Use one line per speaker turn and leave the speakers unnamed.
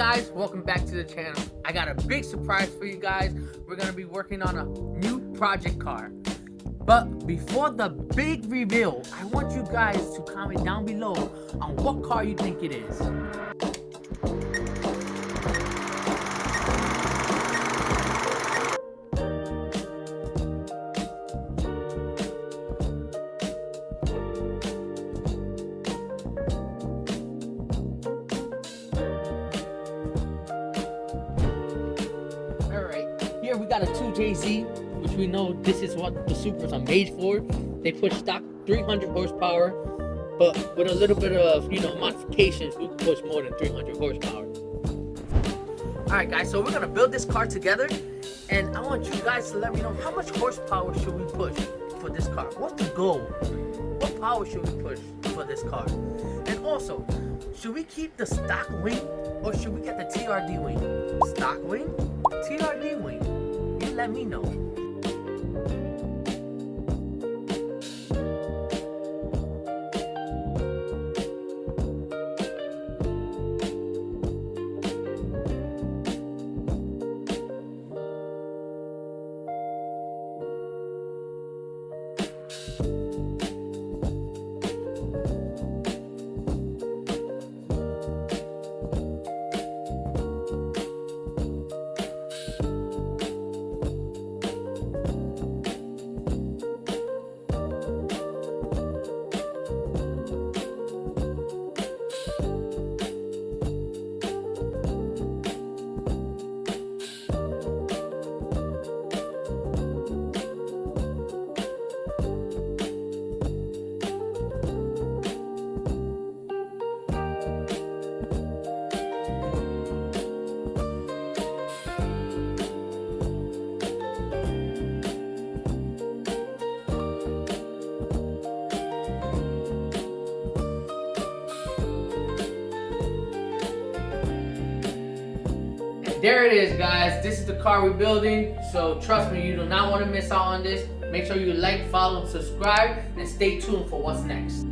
guys, welcome back to the channel. I got a big surprise for you guys. We're gonna be working on a new project car. But before the big reveal, I want you guys to comment down below on what car you think it is. Here we got a 2JZ, which we know this is what the Supras are made for. They push stock 300 horsepower, but with a little bit of, modifications, we can push more than 300 horsepower. Alright guys, so we're gonna build this car together, and I want you guys to let me know how much horsepower should we push for this car? What's the goal? What power should we push for this car? And also, should we keep the stock wing or should we get the TRD wing? Stock wing? TRD wing? You let me know. There it is, guys. This is the car we're building. So trust me, you do not want to miss out on this. Make sure you like, follow, and subscribe, and stay tuned for what's next.